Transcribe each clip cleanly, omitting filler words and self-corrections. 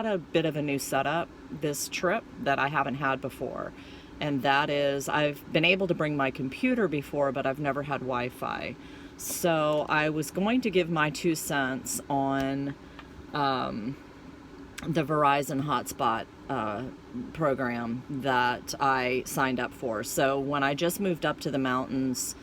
had a bit of a new setup this trip that I haven't had before. And that is, I've been able to bring my computer before, but I've never had Wi-Fi. So I was going to give my 2 cents on the Verizon Hotspot program that I signed up for. So when I just moved up to the mountains,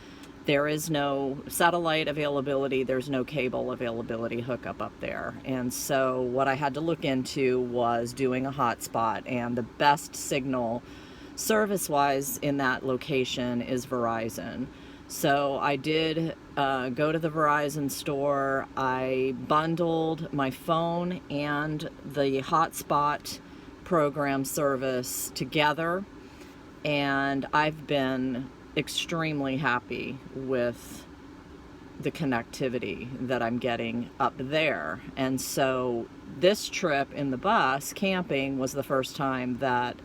there is no satellite availability, there's no cable availability hookup up there. And so what I had to look into was doing a hotspot, and the best signal service-wise in that location is Verizon. So I did go to the Verizon store. I bundled my phone and the hotspot program service together, and I've been extremely happy with the connectivity that I'm getting up there. And so this trip in the bus camping was the first time that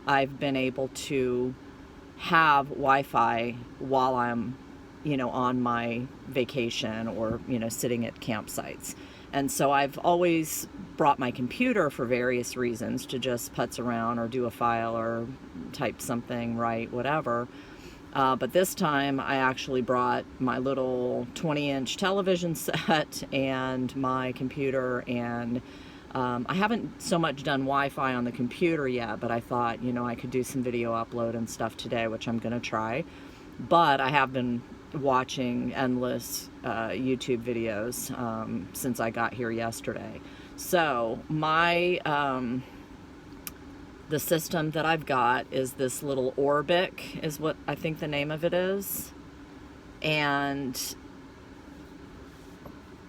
I've been able to have Wi-Fi while I'm, on my vacation or, sitting at campsites. And so I've always brought my computer for various reasons, to just putz around or do a file or type something, write, whatever. But this time I actually brought my little 20-inch television set and my computer, and I haven't so much done Wi-Fi on the computer yet, but I thought, I could do some video upload and stuff today, which I'm going to try. But I have been watching endless YouTube videos since I got here yesterday. So the system that I've got is this little Orbic, is what I think the name of it is. And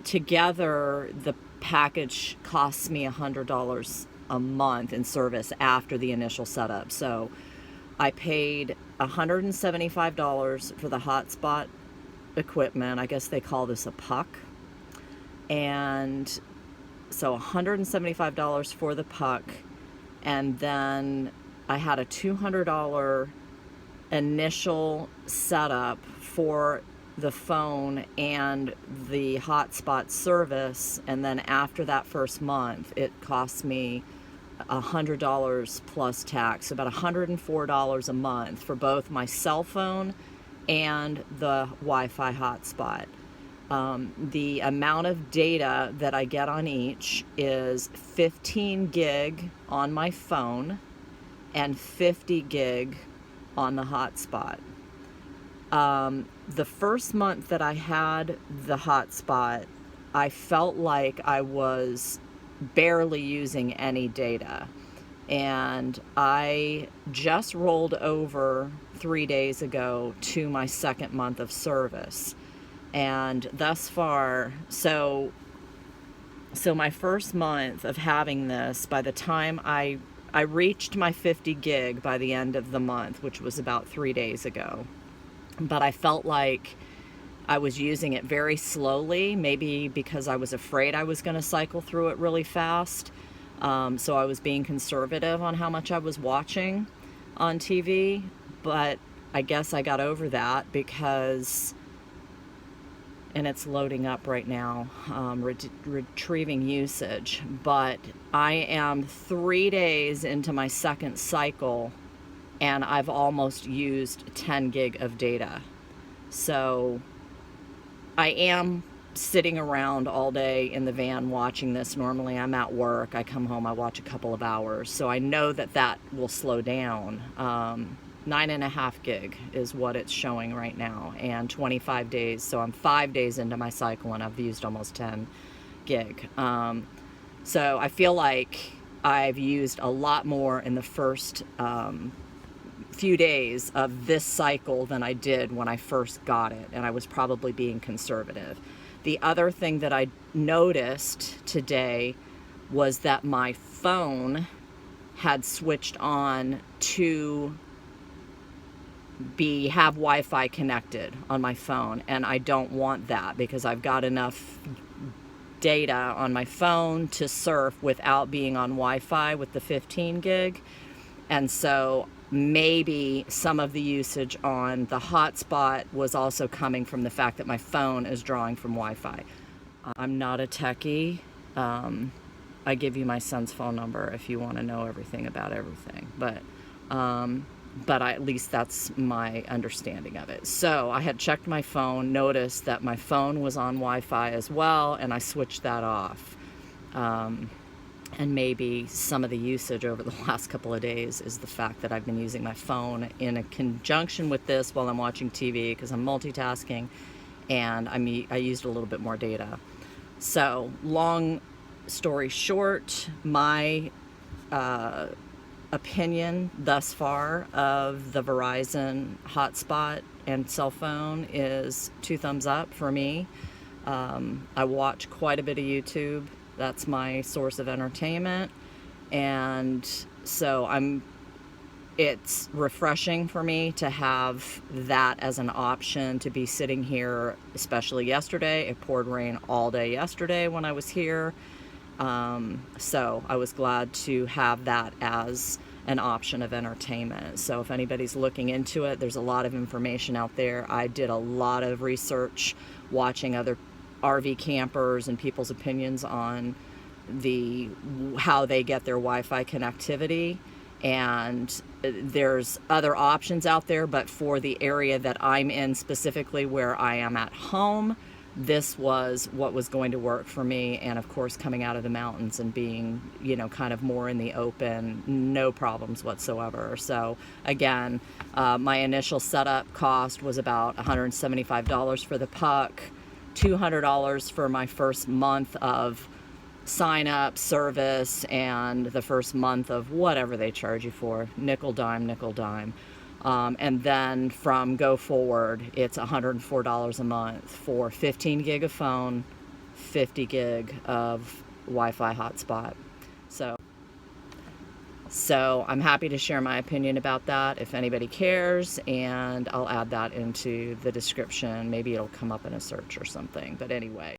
together, the package costs me $100 a month in service after the initial setup. So I paid $175 for the hotspot equipment. I guess they call this a puck. And so $175 for the puck. And then I had a $200 initial setup for the phone and the hotspot service. And then after that first month, it cost me $100 plus tax, about $104 a month for both my cell phone and the Wi-Fi hotspot. The amount of data that I get on each is 15 gig on my phone and 50 gig on the hotspot. The first month that I had the hotspot, I felt like I was barely using any data. And I just rolled over 3 days ago to my second month of service. And thus far, so my first month of having this, by the time I reached my 50 gig by the end of the month, which was about 3 days ago. But I felt like I was using it very slowly, maybe because I was afraid I was going to cycle through it really fast. So I was being conservative on how much I was watching on TV. But I guess I got over that because, and it's loading up right now, retrieving usage. But I am 3 days into my second cycle, and I've almost used 10 gig of data. So I am sitting around all day in the van watching this. Normally I'm at work, I come home, I watch a couple of hours. So I know that will slow down. 9.5 gig is what it's showing right now, and 25 days. So I'm 5 days into my cycle and I've used almost 10 gig. So I feel like I've used a lot more in the first few days of this cycle than I did when I first got it, and I was probably being conservative. The other thing that I noticed today was that my phone had switched on to have Wi-Fi connected on my phone, and I don't want that because I've got enough data on my phone to surf without being on Wi-Fi with the 15 gig. And so maybe some of the usage on the hotspot was also coming from the fact that my phone is drawing from Wi-Fi. I'm not a techie. I give you my son's phone number if you want to know everything about everything. But at least that's my understanding of it. So I had checked my phone, noticed that my phone was on Wi-Fi as well, and I switched that off. And maybe some of the usage over the last couple of days is the fact that I've been using my phone in a conjunction with this while I'm watching TV, because I'm multitasking, and I used a little bit more data. So long story short, my opinion thus far of the Verizon hotspot and cell phone is 2 thumbs up for me. I watch quite a bit of YouTube. That's my source of entertainment, and so it's refreshing for me to have that as an option, to be sitting here, especially yesterday. It poured rain all day yesterday when I was here. So I was glad to have that as an option of entertainment. So if anybody's looking into it, there's a lot of information out there. I did a lot of research watching other RV campers and people's opinions on how they get their Wi-Fi connectivity, and there's other options out there, but for the area that I'm in, specifically where I am at home, this was what was going to work for me. And of course, coming out of the mountains and being, kind of more in the open, no problems whatsoever. So again, my initial setup cost was about $175 for the puck, $200 for my first month of sign up, service, and the first month of whatever they charge you for, nickel dime. And then from go forward, it's $104 a month for 15 gig of phone, 50 gig of Wi-Fi hotspot. So I'm happy to share my opinion about that if anybody cares, and I'll add that into the description. Maybe it'll come up in a search or something. But anyway.